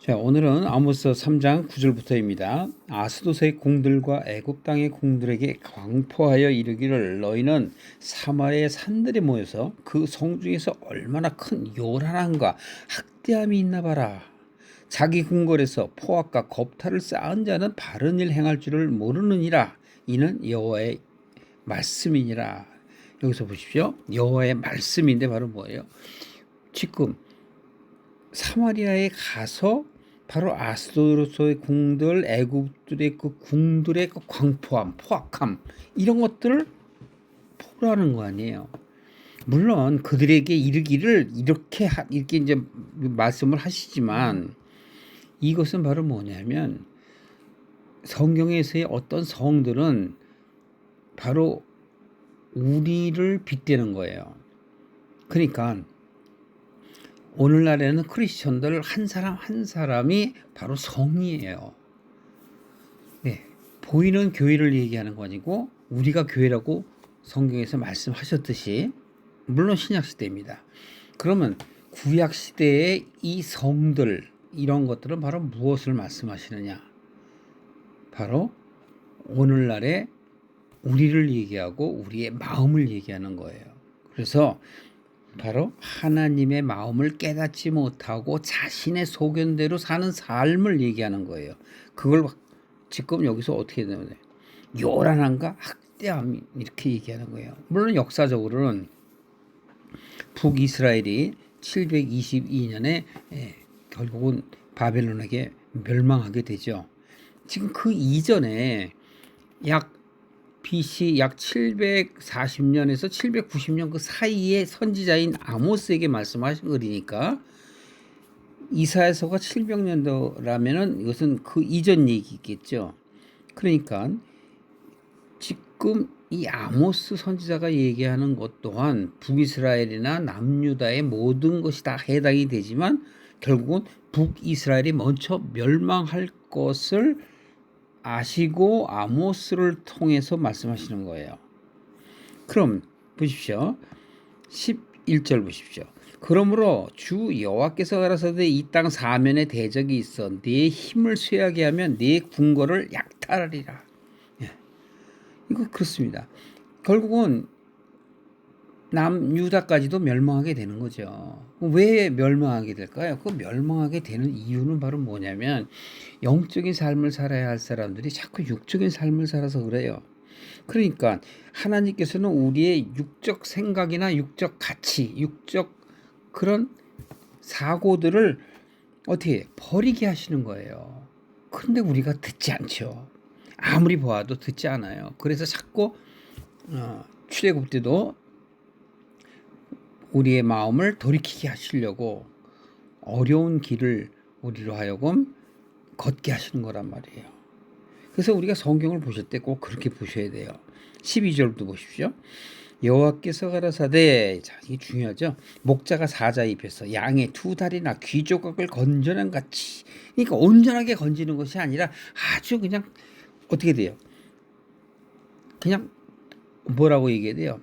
자, 오늘은 아모스 3장 9절부터입니다. 아스도스의 공들과 애굽 땅의 공들에게 광포하여 이르기를 너희는 사마리아의 산들에 모여서 그 성 중에서 얼마나 큰 요란함과 학대함이 있나 봐라. 자기 궁궐에서 포악과 겁탈을 쌓은 자는 바른 일 행할 줄을 모르느니라. 이는 여호와의 말씀이니라. 여기서 보십시오. 여호와의 말씀인데 바로 뭐예요? 지금 사마리아에 가서 바로 아스도로스의 궁들, 애굽들의 그 궁들의 그 광포함, 포악함 이런 것들을 보라는 거 아니에요. 물론 그들에게 이르기를 이렇게 이제 말씀을 하시지만 이것은 바로 뭐냐면 성경에서의 어떤 성들은 바로 우리를 빗대는 거예요. 그러니까 오늘날에는 크리스천들 한 사람 한 사람이 바로 성이에요. 네, 보이는 교회를 얘기하는 거 아니고 우리가 교회라고 성경에서 말씀하셨듯이 물론 신약 시대입니다. 그러면 구약 시대의 이 성들 이런 것들은 바로 무엇을 말씀하시느냐? 바로 오늘날의 우리를 얘기하고 우리의 마음을 얘기하는 거예요. 그래서 바로 하나님의 마음을 깨닫지 못하고 자신의 소견대로 사는 삶을 얘기하는 거예요. 그걸 지금 여기서 어떻게 되냐? 요란함과 학대함 이렇게 얘기하는 거예요. 물론 역사적으로는 북이스라엘이 722년에 결국은 바벨론에게 멸망하게 되죠. 지금 그 이전에 약 BC 약 740년에서 790년 그 사이에 선지자인 아모스에게 말씀하신 거니까 이사야서가 700년도라면은 이것은 그 이전 얘기겠죠. 그러니까 지금 이 아모스 선지자가 얘기하는 것 또한 북이스라엘이나 남유다의 모든 것이 다 해당이 되지만 결국은 북이스라엘이 먼저 멸망할 것을 아시고 아모스를 통해서 말씀하시는 거예요. 그럼 보십시오. 11절 보십시오. 그러므로 주 여호와께서 가라사대 이 땅 사면에 대적이 있어 네 힘을 쇠하게 하면 네 궁궐을 약탈하리라. 예. 이거 그렇습니다. 결국은 남유다까지도 멸망하게 되는 거죠. 왜 멸망하게 될까요? 그 멸망하게 되는 이유는 바로 뭐냐면 영적인 삶을 살아야 할 사람들이 자꾸 육적인 삶을 살아서 그래요. 그러니까 하나님께서는 우리의 육적 생각이나 육적 가치, 육적 그런 사고들을 어떻게 버리게 하시는 거예요. 그런데 우리가 듣지 않죠. 아무리 보아도 듣지 않아요. 그래서 자꾸 출애굽 때도 우리의 마음을 돌이키게 하시려고 어려운 길을 우리로 하여금 걷게 하시는 거란 말이에요. 그래서 우리가 성경을 보실 때 꼭 그렇게 보셔야 돼요. 12절도 보십시오. 여호와께서 가라사대, 자, 이게 중요하죠. 목자가 사자 입에서 양의 두 다리나 귀 조각을 건져낸 같이, 그러니까 온전하게 건지는 것이 아니라 아주 그냥 어떻게 돼요? 그냥 뭐라고 얘기해야 돼요?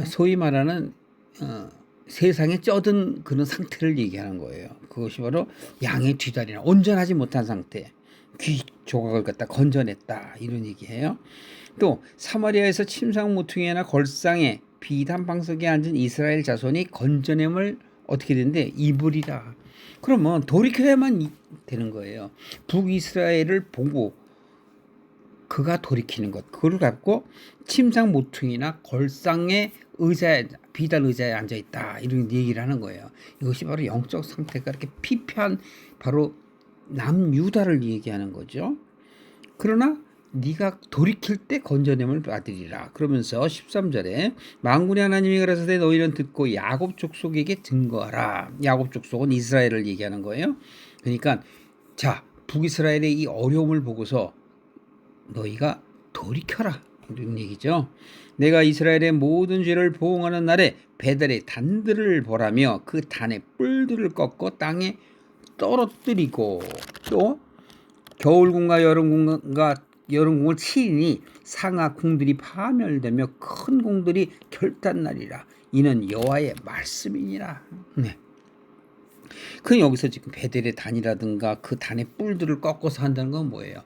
소위 말하는 세상에 쩌든 그런 상태를 얘기하는 거예요. 그것이 바로 양의 뒤다리나 온전하지 못한 상태, 귀 조각을 갖다 건져냈다 이런 얘기예요. 또 사마리아에서 침상 모퉁이나 걸상에 비단 방석에 앉은 이스라엘 자손이 건져냄을 어떻게 되는데 입으리라. 그러면 돌이켜야만 되는 거예요. 북이스라엘을 보고 그가 돌이키는 것, 그걸 갖고 침상 모퉁이나 걸상의 의자에 비단 의자에 앉아 있다 이런 얘기를 하는 거예요. 이것이 바로 영적 상태가 이렇게 피폐한 바로 남유다를 얘기하는 거죠. 그러나 네가 돌이킬 때 건져냄을 받으리라. 그러면서 13절에 만군의 하나님이 가라사대 너희는 듣고 야곱 족속에게 증거하라. 야곱 족속은 이스라엘을 얘기하는 거예요. 그러니까 자, 북이스라엘의 이 어려움을 보고서 너희가 돌이켜라 이런 얘기죠. 내가 이스라엘의 모든 죄를 보응하는 날에 베델의 단들을 보라며 그 단의 뿔들을 꺾어 땅에 떨어뜨리고 또 겨울궁과 여름궁을 치리니 상하 궁들이 파멸되며 큰 궁들이 결단나리라. 이는 여호와의 말씀이니라. 네. 그 여기서 지금 베델의 단이라든가 그 단의 뿔들을 꺾어서 한다는 건 뭐예요?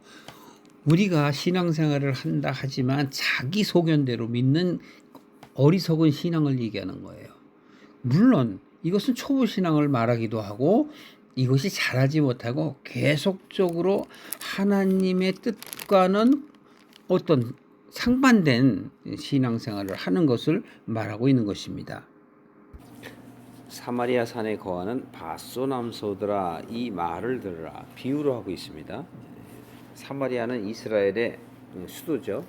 우리가 신앙생활을 한다 하지만 자기 소견대로 믿는 어리석은 신앙을 얘기하는 거예요. 물론 이것은 초보 신앙을 말하기도 하고 이것이 잘하지 못하고 계속적으로 하나님의 뜻과는 어떤 상반된 신앙생활을 하는 것을 말하고 있는 것입니다. 사마리아 산에 거하는 밧소남소들아 이 말을 들으라 비유로 하고 있습니다. 사마리아는 이스라엘의 수도죠.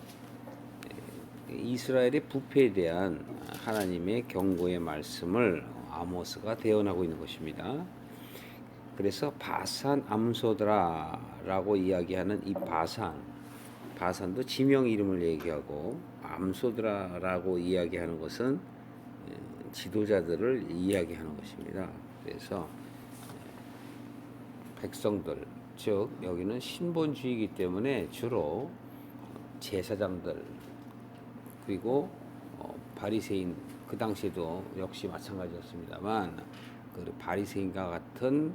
이스라엘의 부패에 대한 하나님의 경고의 말씀을 아모스가 대언하고 있는 것입니다. 그래서 바산 암소들아라고 이야기하는 이 바산도 지명 이름을 얘기하고 암소들아라고 이야기하는 것은 지도자들을 이야기하는 것입니다. 그래서 백성들, 즉 여기는 신본주의이기 때문에 주로 제사장들 그리고 바리새인, 그 당시에도 역시 마찬가지였습니다만 그 바리새인과 같은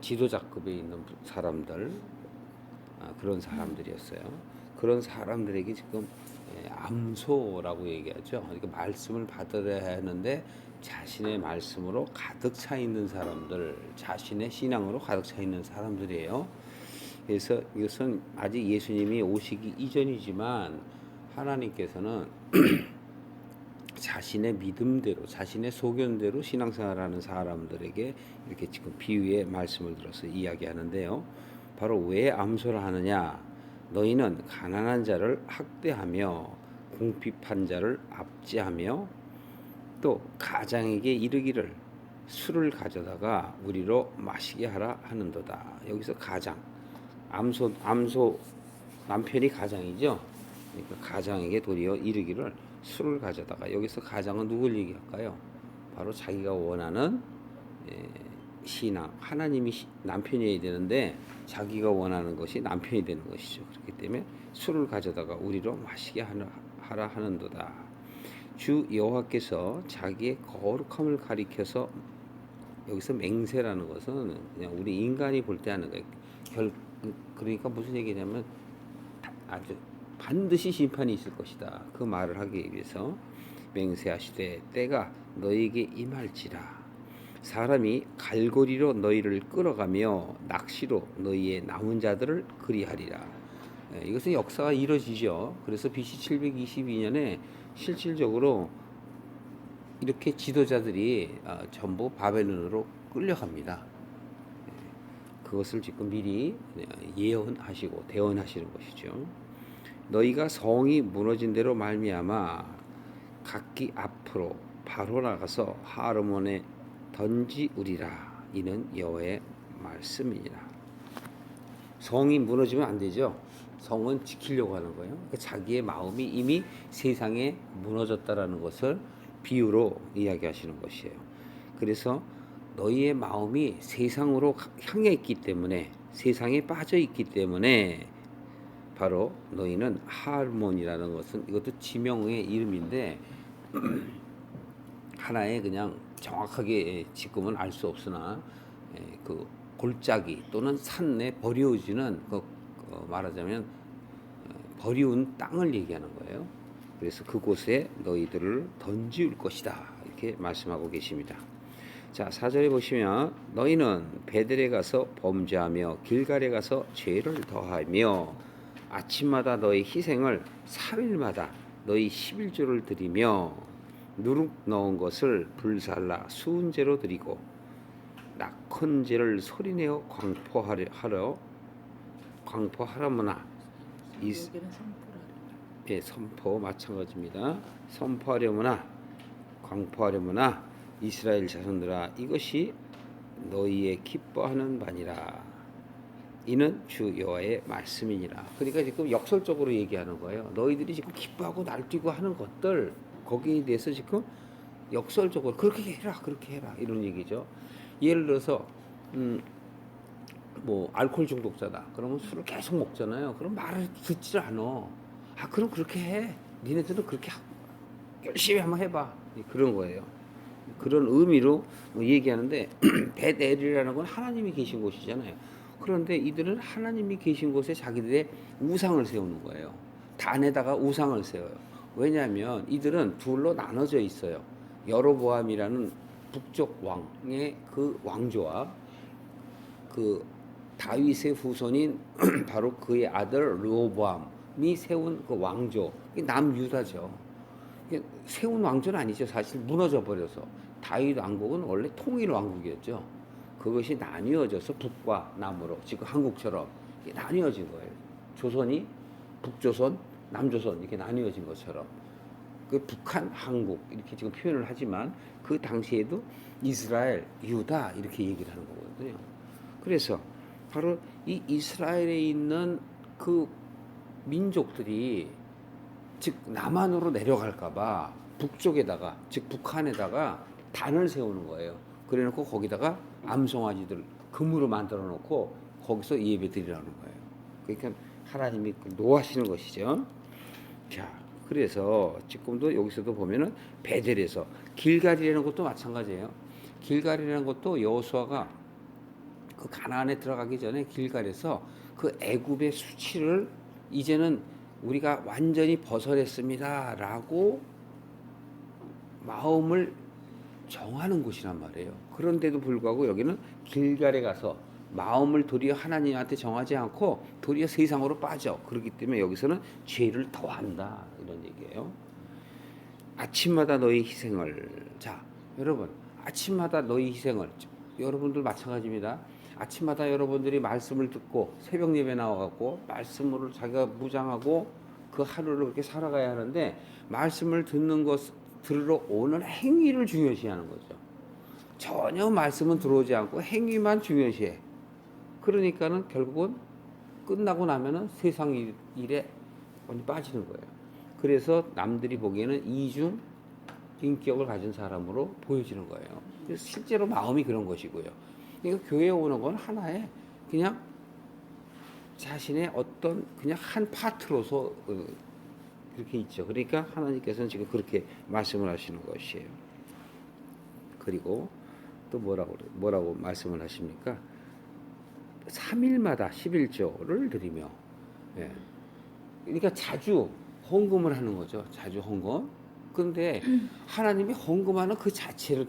지도자급에 있는 사람들, 그런 사람들이었어요. 그런 사람들에게 지금 암소라고 얘기하죠. 그러니까 말씀을 받아야 하는데 자신의 말씀으로 가득 차 있는 사람들, 자신의 신앙으로 가득 차 있는 사람들이에요. 그래서 이것은 아직 예수님이 오시기 이전이지만 하나님께서는 자신의 믿음대로, 자신의 소견대로 신앙생활하는 사람들에게 이렇게 지금 비유의 말씀을 들어서 이야기하는데요. 바로 왜 암소를 하느냐? 너희는 가난한 자를 학대하며 궁핍한 자를 압제하며 또 가장에게 이르기를 술을 가져다가 우리로 마시게 하라 하는도다. 여기서 가장, 암소 남편이 가장이죠. 그러니까 가장에게 도리어 이르기를 술을 가져다가, 여기서 가장은 누굴 얘기할까요? 바로 자기가 원하는 신앙, 하나님이 남편이어야 되는데 자기가 원하는 것이 남편이 되는 것이죠. 그렇기 때문에 술을 가져다가 우리로 마시게 하라 하는도다. 주 여호와께서 자기의 거룩함을 가리켜서, 여기서 맹세라는 것은 그냥 우리 인간이 볼 때 하는 거예요. 그러니까 무슨 얘기냐면 아주 반드시 심판이 있을 것이다. 그 말을 하기 위해서 맹세하시되 때가 너희에게 임할지라. 사람이 갈고리로 너희를 끌어가며 낚시로 너희의 남은 자들을 그리하리라. 이것은 역사가 이루어지죠. 그래서 BC 722년에 실질적으로 이렇게 지도자들이 전부 바벨론으로 끌려갑니다. 그것을 지금 미리 예언하시고 대언하시는 것이죠. 너희가 성이 무너진 대로 말미암아 각기 앞으로 바로 나가서 하르몬에 던지우리라. 이는 여호와의 말씀이니라. 성이 무너지면 안 되죠. 성은 지키려고 하는 거예요. 그러니까 자기의 마음이 이미 세상에 무너졌다라는 것을 비유로 이야기하시는 것이에요. 그래서 너희의 마음이 세상으로 향해 있기 때문에, 세상에 빠져 있기 때문에 바로 너희는 하르몬이라는 것은, 이것도 지명의 이름인데 하나의 그냥 정확하게 지금은 알 수 없으나 그 골짜기 또는 산에 버려지는 말하자면 버리운 땅을 얘기하는 거예요. 그래서 그곳에 너희들을 던지울 것이다. 이렇게 말씀하고 계십니다. 자, 4절에 보시면 너희는 베델에 가서 범죄하며 길갈에 가서 죄를 더하며 아침마다 너희 희생을 3일마다 너희 11조를 드리며 누룩 넣은 것을 불살라 수은제로 드리고 낙헌제를 소리내어 광포하려무나. 예, 선포 마찬가지입니다. 선포하려무나 광포하려무나 이스라엘 자손들아 이것이 너희의 기뻐하는 바니라. 이는 주 여호와의 말씀이니라. 그러니까 지금 역설적으로 얘기하는 거예요. 너희들이 지금 기뻐하고 날뛰고 하는 것들, 거기에 대해서 지금 역설적으로 그렇게 해라, 그렇게 해라, 이런 얘기죠. 예를 들어서 뭐 알코올 중독자다. 그러면 술을 계속 먹잖아요. 그럼 말을 듣질 않아. 그럼 그렇게 해. 니네들은 그렇게 열심히 한번 해봐. 그런 거예요. 그런 의미로 얘기하는데 벳엘이라는 건 하나님이 계신 곳이잖아요. 그런데 이들은 하나님이 계신 곳에 자기들의 우상을 세우는 거예요. 단에다가 우상을 세워요. 왜냐하면 이들은 둘로 나눠져 있어요. 여로보암이라는 북쪽 왕의 그 왕조와 그 다윗의 후손인 바로 그의 아들 르호보암이 세운 그 왕조, 남유다죠. 세운 왕조는 아니죠. 사실 무너져 버려서 다윗 왕국은 원래 통일 왕국이었죠. 그것이 나뉘어져서 북과 남으로 지금 한국처럼 나뉘어진 거예요. 조선이 북조선, 남조선 이렇게 나뉘어진 것처럼 그 북한, 한국 이렇게 지금 표현을 하지만 그 당시에도 이스라엘, 유다 이렇게 얘기를 하는 거거든요. 그래서 바로 이 이스라엘에 있는 그 민족들이 즉 남한으로 내려갈까봐 북쪽에다가 즉 북한에다가 단을 세우는 거예요. 그래놓고 거기다가 암송아지들 금으로 만들어 놓고 거기서 예배 드리라는 거예요. 그러니까 하나님이 노하시는 것이죠. 자, 그래서 지금도 여기서도 보면은 베델에서 길갈이라는 것도 마찬가지예요. 길갈이라는 것도 여호수아가 그 가나안에 들어가기 전에 길갈에서 그 애굽의 수치를 이제는 우리가 완전히 벗어냈습니다라고 마음을 정하는 곳이란 말이에요. 그런데도 불구하고 여기는 길갈에 가서 마음을 도리어 하나님한테 정하지 않고 도리어 세상으로 빠져. 그렇기 때문에 여기서는 죄를 더한다 이런 얘기예요. 아침마다 너희 희생을. 자, 여러분 아침마다 너희 희생을. 여러분들 마찬가지입니다. 아침마다 여러분들이 말씀을 듣고 새벽 예배 나와갖고 말씀으로 자기가 무장하고 그 하루를 그렇게 살아가야 하는데 말씀을 듣는 것 들으러 오는 행위를 중요시하는 거죠. 전혀 말씀은 들어오지 않고 행위만 중요시해. 그러니까는 결국은 끝나고 나면은 세상 일에 빠지는 거예요. 그래서 남들이 보기에는 이중 인격을 가진 사람으로 보여지는 거예요. 그래서 실제로 마음이 그런 것이고요. 그러니까 교회에 오는 건 하나의 그냥 자신의 어떤 그냥 한 파트로서 그렇게 있죠. 그러니까 하나님께서는 지금 그렇게 말씀을 하시는 것이에요. 그리고 또 뭐라고 말씀을 하십니까? 3일마다 11조를 드리며, 예. 그러니까 자주 헌금을 하는 거죠. 자주 헌금. 그런데 하나님이 헌금하는 그 자체를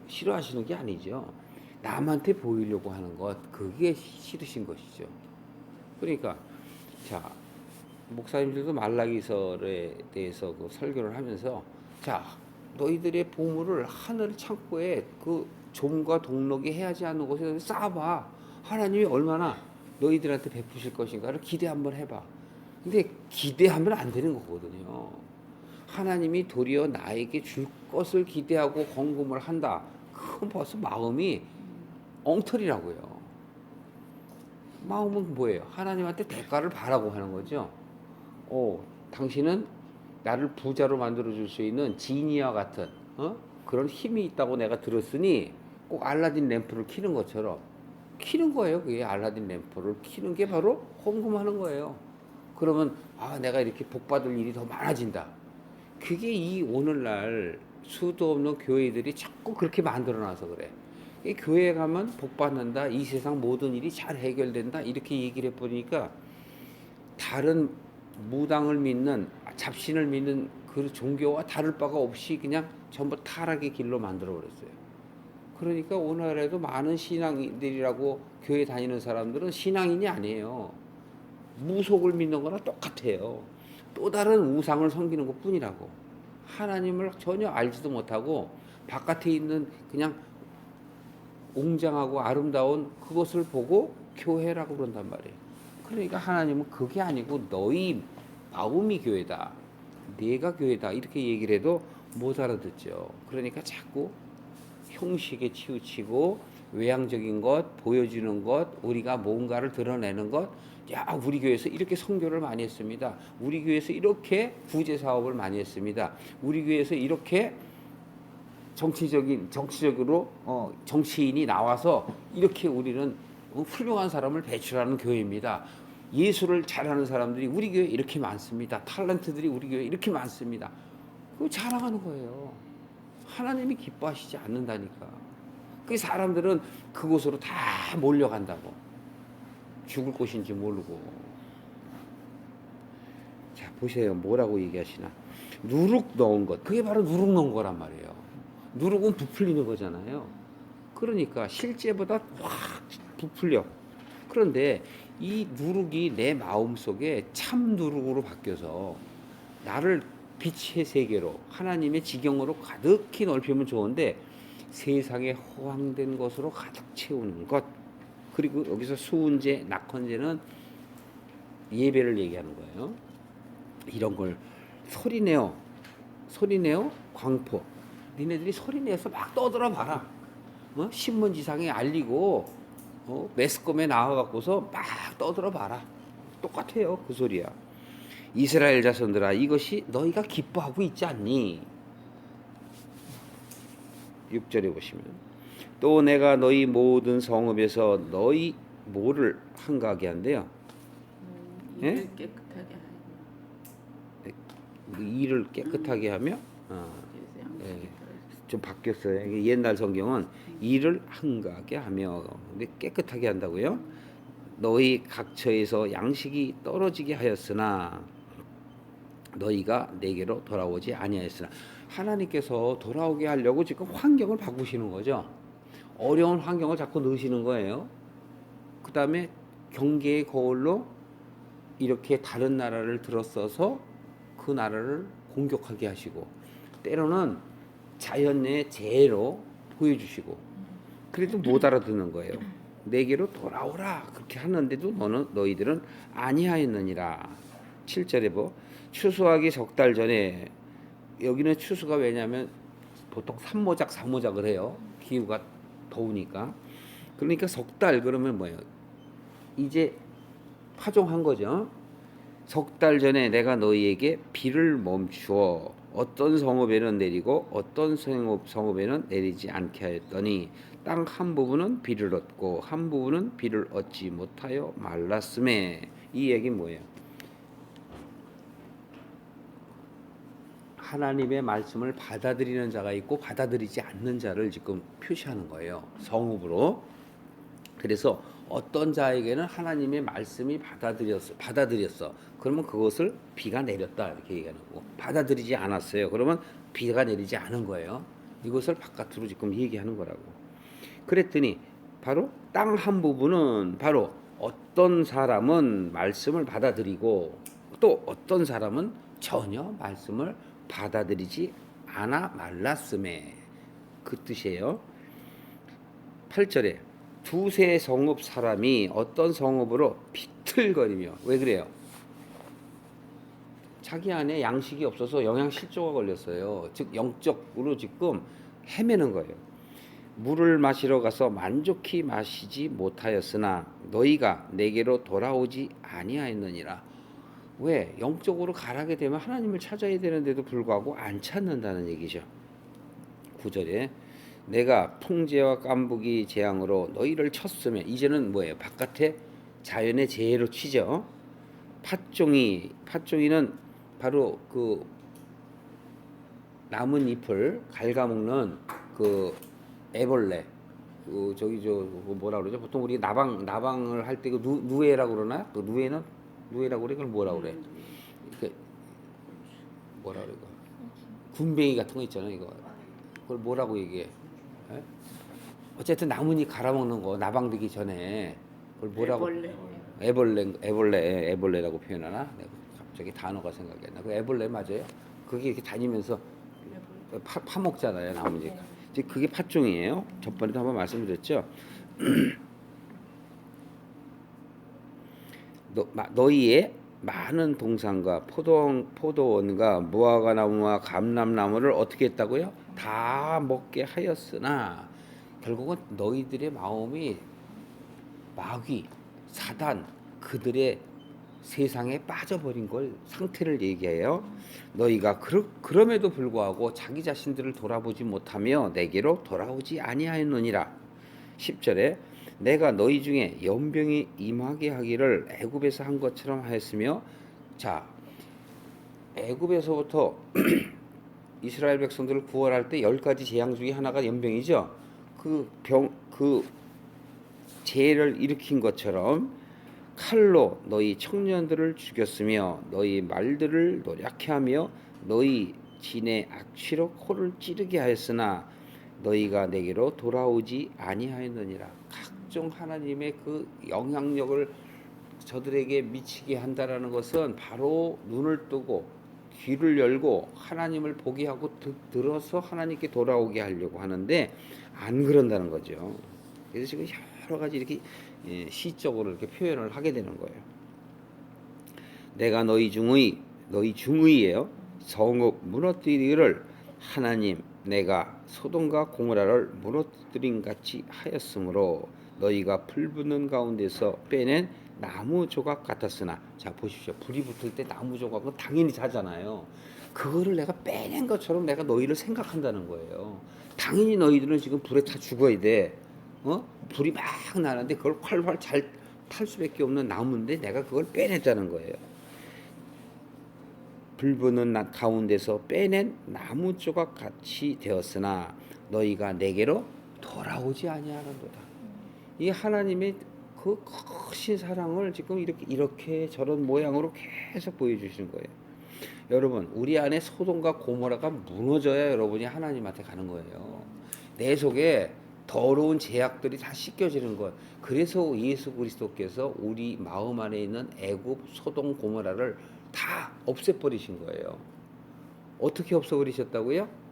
싫어하시는 게 아니죠. 남한테 보이려고 하는 것, 그게 싫으신 것이죠. 그러니까 자, 목사님들도 말라기설에 대해서 그 설교를 하면서 자, 너희들의 보물을 하늘 창고에 그 좀과 동록이 해하지 않는 곳에 쌓아봐. 하나님이 얼마나 너희들한테 베푸실 것인가를 기대 한번 해봐. 근데 기대하면 안 되는 거거든요. 하나님이 도리어 나에게 줄 것을 기대하고 헌금을 한다. 그건 벌써 마음이 엉터리라고요. 마음은 뭐예요? 하나님한테 대가를 바라고 하는 거죠. 당신은 나를 부자로 만들어줄 수 있는 지니와 같은 그런 힘이 있다고 내가 들었으니 꼭 알라딘 램프를 켜는 것처럼 켜는 거예요. 그게 알라딘 램프를 켜는 게 바로 헌금하는 거예요. 그러면 내가 이렇게 복 받을 일이 더 많아진다. 그게 이 오늘날 수도 없는 교회들이 자꾸 그렇게 만들어놔서 그래. 이 교회에 가면 복 받는다. 이 세상 모든 일이 잘 해결된다. 이렇게 얘기를 해버리니까 다른 무당을 믿는 잡신을 믿는 그 종교와 다를 바가 없이 그냥 전부 타락의 길로 만들어 버렸어요. 그러니까 오늘날에도 많은 신앙인들이라고 교회 다니는 사람들은 신앙인이 아니에요. 무속을 믿는 거나 똑같아요. 또 다른 우상을 섬기는 것 뿐이라고. 하나님을 전혀 알지도 못하고 바깥에 있는 그냥 웅장하고 아름다운 그것을 보고 교회라고 그런단 말이에요. 그러니까 하나님은 그게 아니고 너희 마음이 교회다. 내가 교회다. 이렇게 얘기를 해도 못 알아듣죠. 그러니까 자꾸 형식에 치우치고 외향적인 것, 보여주는 것, 우리가 뭔가를 드러내는 것. 야, 우리 교회에서 이렇게 선교를 많이 했습니다. 우리 교회에서 이렇게 구제 사업을 많이 했습니다. 우리 교회에서 이렇게 정치적으로 정치인이 나와서 이렇게 우리는 훌륭한 사람을 배출하는 교회입니다. 예술을 잘하는 사람들이 우리 교회에 이렇게 많습니다. 탤런트들이 우리 교회에 이렇게 많습니다. 그거 자랑하는 거예요. 하나님이 기뻐하시지 않는다니까. 그 사람들은 그곳으로 다 몰려간다고. 죽을 곳인지 모르고. 자, 보세요. 뭐라고 얘기하시나. 누룩 넣은 것. 그게 바로 누룩 넣은 거란 말이에요. 누룩은 부풀리는 거잖아요. 그러니까 실제보다 확 부풀려. 그런데 이 누룩이 내 마음속에 참 누룩으로 바뀌어서 나를 빛의 세계로 하나님의 지경으로 가득히 넓히면 좋은데 세상에 허황된 것으로 가득 채우는 것. 그리고 여기서 수은제, 낙헌제는 예배를 얘기하는 거예요. 이런 걸 소리내어 광포. 니네들이 소리내서 막 떠들어 봐라. 신문지상에 알리고 매스컴에 나와갖고서 막 떠들어 봐라. 똑같아요. 그 소리야. 이스라엘 자손들아, 이것이 너희가 기뻐하고 있지 않니? 6절에 보시면 또 내가 너희 모든 성읍에서 너희 뭐를 한가하게 한대요? 일을 예? 깨끗하게 하고 일을 깨끗하게 하며 예, 양식이 좀 바뀌었어요. 옛날 성경은 일을 한가하게 하며 근데 깨끗하게 한다고요? 너희 각처에서 양식이 떨어지게 하였으나 너희가 내게로 돌아오지 아니하였으나 하나님께서 돌아오게 하려고 지금 환경을 바꾸시는 거죠. 어려운 환경을 자꾸 넣으시는 거예요. 그 다음에 경계의 거울로 이렇게 다른 나라를 들어서서 그 나라를 공격하게 하시고 때로는 자연의 재해로 보여주시고 그래도 못 알아듣는 거예요. 내게로 돌아오라 그렇게 하는데도 너희들은 아니하였느니라. 7절에 추수하기 석 달 전에 여기는 추수가 왜냐하면 보통 3모작 4모작을 해요. 기후가 더우니까. 그러니까 석 달 그러면 뭐예요? 이제 파종한 거죠. 석 달 전에 내가 너희에게 비를 멈추어 어떤 성읍에는 내리고 어떤 성읍에는 내리지 않게 하였더니 땅 한 부분은 비를 얻고 한 부분은 비를 얻지 못하여 말랐음에. 이 얘기는 뭐예요? 하나님의 말씀을 받아들이는 자가 있고 받아들이지 않는 자를 지금 표시하는 거예요. 성읍으로. 그래서 어떤 자에게는 하나님의 말씀이 받아들였어. 그러면 그것을 비가 내렸다 이렇게 얘기하는 거고 받아들이지 않았어요. 그러면 비가 내리지 않은 거예요. 이것을 바깥으로 지금 얘기하는 거라고. 그랬더니 바로 땅 한 부분은 바로 어떤 사람은 말씀을 받아들이고 또 어떤 사람은 전혀 말씀을 받아들이지 않아 말랐음에. 그 뜻이에요. 8절에 두세 성읍 사람이 어떤 성읍으로 비틀거리며. 왜 그래요? 자기 안에 양식이 없어서 영양실조가 걸렸어요. 즉 영적으로 지금 헤매는 거예요. 물을 마시러 가서 만족히 마시지 못하였으나 너희가 내게로 돌아오지 아니하였느니라. 왜? 영적으로 가라게 되면 하나님을 찾아야 되는데도 불구하고 안 찾는다는 얘기죠. 9절에 내가 풍재와 깐부기 재앙으로 너희를 쳤으면. 이제는 뭐예요? 바깥에 자연의 재해로 치죠. 팥종이는 바로 그 나뭇잎을 갉아먹는 그 애벌레. 그 저기 뭐라 그러죠? 보통 우리 나방을 할 때 그 누에라고 그러나? 그 누에라고 그래? 그걸 뭐라 그래? 그 뭐라 그래? 군뱅이 같은 거 있잖아요, 이거. 그걸 뭐라고 얘기해? 에? 어쨌든 나뭇잎 갈아먹는 거 나방 되기 전에 그걸 뭐라고? 애벌레라고 표현하나? 내가 갑자기 단어가 생각이 안 나. 그 애벌레 맞아요? 그게 이렇게 다니면서 파먹잖아요, 나뭇잎. 이제 그게 팥종이에요. 저번에도 한번 말씀드렸죠. 너희의 많은 동산과 포도원과 무화과 나무와 감람나무를 어떻게 했다고요? 다 먹게 하였으나 결국은 너희들의 마음이 마귀, 사단, 그들의 세상에 빠져버린 걸 상태를 얘기해요. 너희가 그럼에도 불구하고 자기 자신들을 돌아보지 못하며 내게로 돌아오지 아니하였느니라. 10절에 내가 너희 중에 연병이 임하게 하기를 애굽에서 한 것처럼 하였으며. 자, 애굽에서부터 이스라엘 백성들을 구원할 때 10가지 재앙 중에 하나가 연병이죠. 그 재해를 일으킨 것처럼 칼로 너희 청년들을 죽였으며 너희 말들을 노랗게 하며 너희 진의 악취로 코를 찌르게 하였으나 너희가 내게로 돌아오지 아니하였느니라. 각종 하나님의 그 영향력을 저들에게 미치게 한다라는 것은 바로 눈을 뜨고 귀를 열고 하나님을 보게 하고 들어서 하나님께 돌아오게 하려고 하는데 안 그런다는 거죠. 그래서 지금 여러 가지 이렇게 시적으로 이렇게 표현을 하게 되는 거예요. 내가 너희 중의예요. 성읍 무너뜨리기를 하나님 내가 소돔과 고모라를 무너뜨린 같이 하였으므로 너희가 불 붙는 가운데서 빼낸 나무 조각 같았으나, 자 보십시오. 불이 붙을 때 나무 조각은 당연히 자잖아요. 그거를 내가 빼낸 것처럼 내가 너희를 생각한다는 거예요. 당연히 너희들은 지금 불에 타 죽어야 돼. 불이 막 나는데 그걸 활활 잘 탈 수밖에 없는 나무인데 내가 그걸 빼냈다는 거예요. 불 붙는 가운데서 빼낸 나무 조각 같이 되었으나 너희가 내게로 돌아오지 아니하는도다. 이 하나님의 그 크신 사랑을 지금 이렇게 저런 모양으로 계속 보여주시는 거예요. 여러분, 우리 안에 소돔과 고모라가 무너져야 여러분이 하나님한테 가는 거예요. 내 속에 더러운 죄악들이 다 씻겨지는 것. 그래서 예수 그리스도께서 우리 마음 안에 있는 애굽, 소돔, 고모라를 다 없애버리신 거예요. 어떻게 없애버리셨다고요?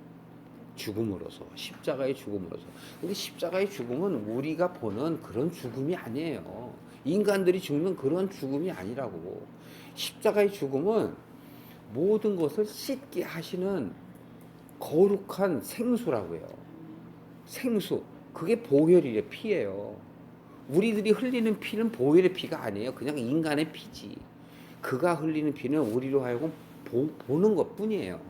죽음으로서, 십자가의 죽음으로서. 근데 십자가의 죽음은 우리가 보는 그런 죽음이 아니에요. 인간들이 죽는 그런 죽음이 아니라고. 십자가의 죽음은 모든 것을 씻게 하시는 거룩한 생수라고요. 생수. 그게 보혈이래, 피예요. 우리들이 흘리는 피는 보혈의 피가 아니에요. 그냥 인간의 피지. 그가 흘리는 피는 우리로 하여금 보는 것 뿐이에요.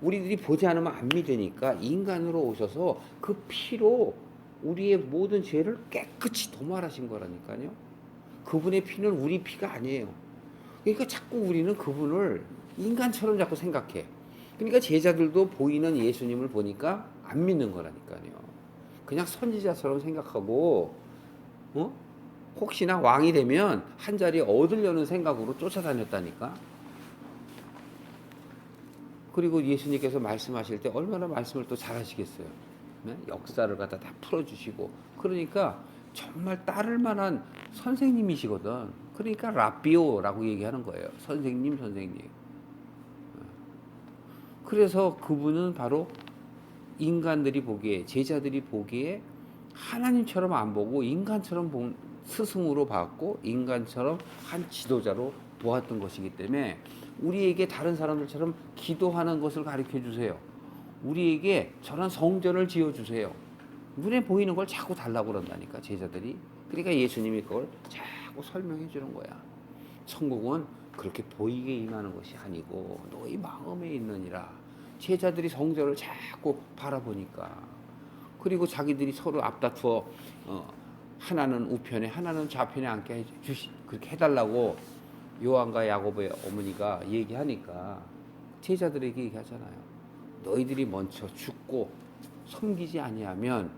우리들이 보지 않으면 안 믿으니까 인간으로 오셔서 그 피로 우리의 모든 죄를 깨끗이 도말하신 거라니까요. 그분의 피는 우리 피가 아니에요. 그러니까 자꾸 우리는 그분을 인간처럼 자꾸 생각해. 그러니까 제자들도 보이는 예수님을 보니까 안 믿는 거라니까요. 그냥 선지자처럼 생각하고 혹시나 왕이 되면 한 자리 얻으려는 생각으로 쫓아다녔다니까. 그리고 예수님께서 말씀하실 때 얼마나 말씀을 또 잘하시겠어요. 네? 역사를 갖다 다 풀어주시고. 그러니까 정말 따를 만한 선생님이시거든. 그러니까 라비오라고 얘기하는 거예요. 선생님. 그래서 그분은 바로 인간들이 보기에, 제자들이 보기에 하나님처럼 안 보고 인간처럼 스승으로 봤고 인간처럼 한 지도자로 보았던 것이기 때문에 우리에게 다른 사람들처럼 기도하는 것을 가르쳐 주세요. 우리에게 저런 성전을 지어 주세요. 눈에 보이는 걸 자꾸 달라고 그런다니까, 제자들이. 그러니까 예수님이 그걸 자꾸 설명해 주는 거야. 천국은 그렇게 보이게 임하는 것이 아니고 너희 마음에 있느니라. 제자들이 성전을 자꾸 바라보니까. 그리고 자기들이 서로 앞다투어 하나는 우편에 하나는 좌편에 앉게 그렇게 해달라고 요한과 야고보의 어머니가 얘기하니까 제자들에게 얘기하잖아요. 너희들이 먼저 죽고 섬기지 아니하면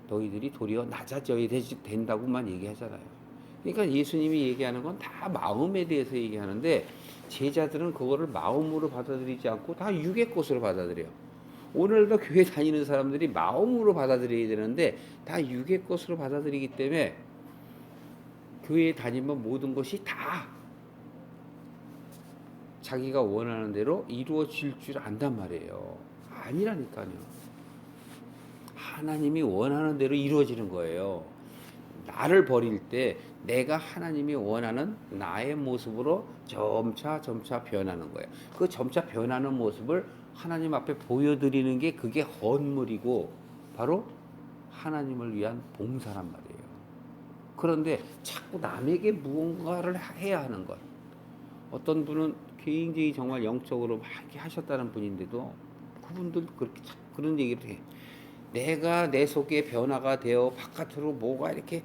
너희들이 도리어 낮아져야 된다고만 얘기하잖아요. 그러니까 예수님이 얘기하는 건 다 마음에 대해서 얘기하는데 제자들은 그거를 마음으로 받아들이지 않고 다 육의 것으로 받아들여요. 오늘도 교회 다니는 사람들이 마음으로 받아들여야 되는데 다 육의 것으로 받아들이기 때문에 교회에 다니면 모든 것이 다 자기가 원하는 대로 이루어질 줄 안단 말이에요. 아니라니까요. 하나님이 원하는 대로 이루어지는 거예요. 나를 버릴 때 내가 하나님이 원하는 나의 모습으로 점차 변하는 거예요. 그 점차 변하는 모습을 하나님 앞에 보여드리는 게 그게 헌물이고 바로 하나님을 위한 봉사란 말이에요. 그런데 자꾸 남에게 무언가를 해야 하는 것. 어떤 분은 굉장히 정말 영적으로 막 이렇게 하셨다는 분인데도 그분들 그렇게 그런 얘기를 해. 내가 내 속에 변화가 되어 바깥으로 뭐가 이렇게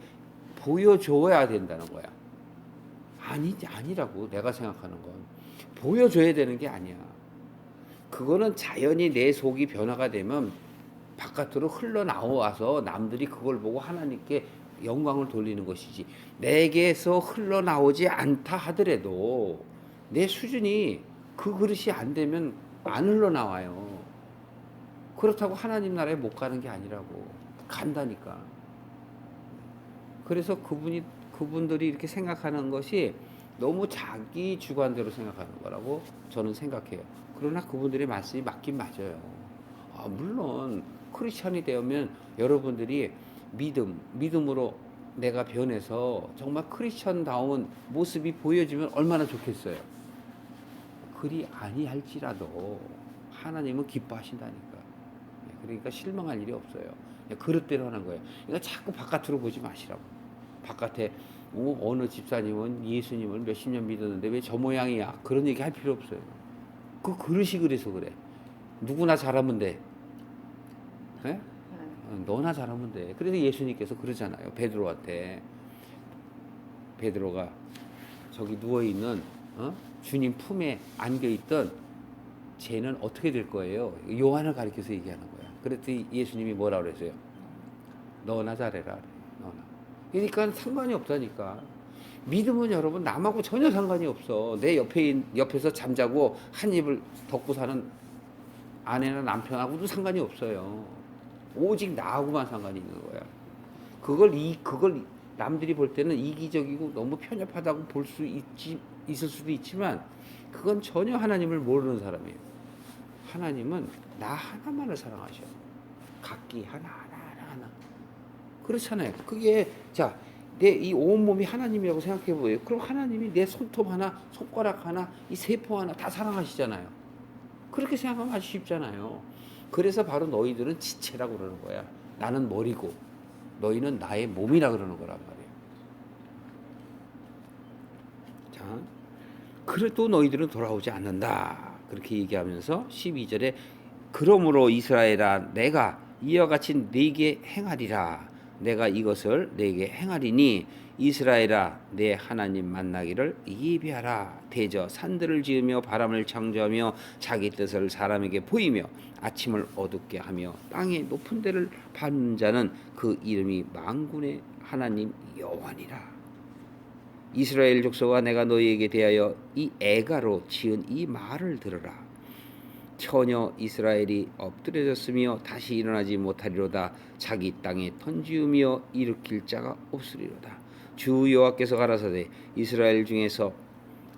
보여줘야 된다는 거야. 아니라고 내가 생각하는 건. 보여줘야 되는 게 아니야. 그거는 자연히 내 속이 변화가 되면 바깥으로 흘러나와서 남들이 그걸 보고 하나님께 영광을 돌리는 것이지, 내게서 흘러나오지 않다 하더라도 내 수준이 그 그릇이 안 되면 안 흘러나와요. 그렇다고 하나님 나라에 못 가는 게 아니라고, 간다니까. 그래서 그분들이 이렇게 생각하는 것이 너무 자기 주관대로 생각하는 거라고 저는 생각해요. 그러나 그분들의 말씀이 맞긴 맞아요. 물론 크리스천이 되면 여러분들이 믿음으로 내가 변해서 정말 크리스천다운 모습이 보여지면 얼마나 좋겠어요. 그리 아니할지라도 하나님은 기뻐하신다니까. 그러니까 실망할 일이 없어요. 그릇대로 하는 거예요. 그러니까 자꾸 바깥으로 보지 마시라고. 바깥에 어느 집사님은 예수님을 몇십 년 믿었는데 왜 저 모양이야, 그런 얘기 할 필요 없어요. 그 그릇이 그래서 그래. 누구나 잘하면 돼. 네? 너나 잘하면 돼. 그래서 예수님께서 그러잖아요. 베드로가 저기 누워있는 주님 품에 안겨있던 쟤는 어떻게 될 거예요? 요한을 가리켜서 얘기하는 거야. 그랬더니 예수님이 뭐라 그랬어요? 너나 잘해라. 너나. 그러니까 상관이 없다니까. 믿음은 여러분 남하고 전혀 상관이 없어. 내 옆에서 잠자고 한 입을 덮고 사는 아내나 남편하고도 상관이 없어요. 오직 나하고만 상관이 있는 거야. 그걸 남들이 볼 때는 이기적이고 너무 편협하다고 볼 수 있을 수도 있지만 그건 전혀 하나님을 모르는 사람이에요. 하나님은 나 하나만을 사랑하셔. 각기 하나. 그렇잖아요. 그게 자, 내 이 온몸이 하나님이라고 생각해 보여요. 그럼 하나님이 내 손톱 하나, 손가락 하나, 이 세포 하나 다 사랑하시잖아요. 그렇게 생각하면 아주 쉽잖아요. 그래서 바로 너희들은 지체라고 그러는 거야. 나는 머리고 너희는 나의 몸이라 그러는 거란 말이에요. 자, 그래도 너희들은 돌아오지 않는다. 그렇게 얘기하면서 12절에 그러므로 이스라엘아 내가 이와 같이 네게 행하리라. 내가 이것을 네게 행하리니 이스라엘아 내 하나님 만나기를 예비하라. 대저 산들을 지으며 바람을 창조하며 자기 뜻을 사람에게 보이며 아침을 어둡게 하며 땅의 높은 데를 밟는 자는 그 이름이 만군의 하나님 여호와니라. 이스라엘 족속아 내가 너희에게 대하여 이 애가로 지은 이 말을 들으라. 처녀 이스라엘이 엎드려졌으며 다시 일어나지 못하리로다. 자기 땅에 던지우며 일으킬 자가 없으리로다. 주 여호와께서 가라사대 이스라엘 중에서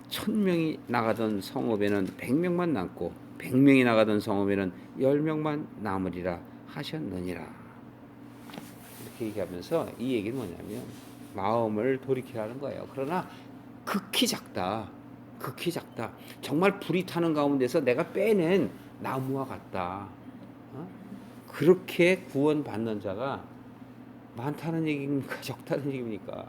1000명이 나가던 성읍에는 100명만 남고 100명이 나가던 성읍에는 10명만 남으리라 하셨느니라. 이렇게 얘기하면서 이 얘기는 뭐냐면 마음을 돌이키라는 거예요. 그러나 극히 작다. 정말 불이 타는 가운데서 내가 빼낸 나무와 같다. 그렇게 구원받는 자가 많다는 얘기입니까? 적다는 얘기입니까?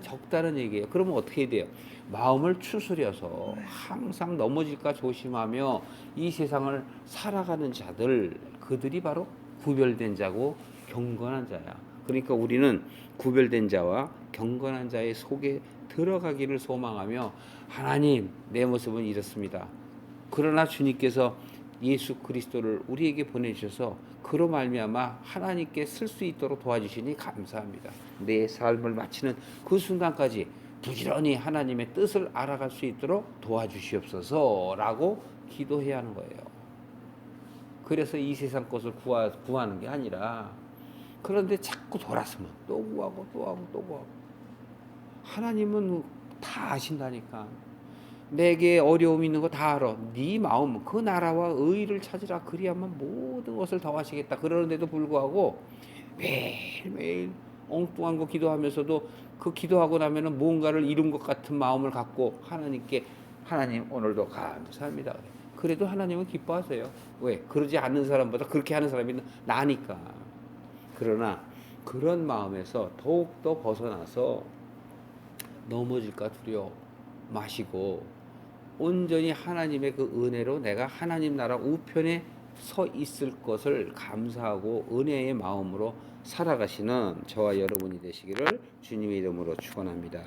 적다는 얘기예요. 그러면 어떻게 돼요? 마음을 추스려서 항상 넘어질까 조심하며 이 세상을 살아가는 자들, 그들이 바로 구별된 자고 경건한 자야. 그러니까 우리는 구별된 자와 경건한 자의 속에 들어가기를 소망하며 하나님 내 모습은 이렇습니다. 그러나 주님께서 예수 그리스도를 우리에게 보내주셔서 그로 말미암아 하나님께 쓸 수 있도록 도와주시니 감사합니다. 내 삶을 마치는 그 순간까지 부지런히 하나님의 뜻을 알아갈 수 있도록 도와주시옵소서라고 기도해야 하는 거예요. 그래서 이 세상 것을 구하는 게 아니라, 그런데 자꾸 돌아서면 또 구하고 하나님은 다 아신다니까. 내게 어려움이 있는 거 다 알아. 네 마음 그 나라와 의를 찾으라. 그리하면 모든 것을 더하시겠다. 그러는데도 불구하고 매일매일 엉뚱한 거 기도하면서도 그 기도하고 나면은 뭔가를 이룬 것 같은 마음을 갖고 하나님께 하나님 오늘도 감사합니다. 그래도 하나님은 기뻐하세요. 왜? 그러지 않는 사람보다 그렇게 하는 사람이 나니까. 그러나 그런 마음에서 더욱더 벗어나서 넘어질까 두려워 마시고 온전히 하나님의 그 은혜로 내가 하나님 나라 우편에 서 있을 것을 감사하고 은혜의 마음으로 살아가시는 저와 여러분이 되시기를 주님의 이름으로 축원합니다.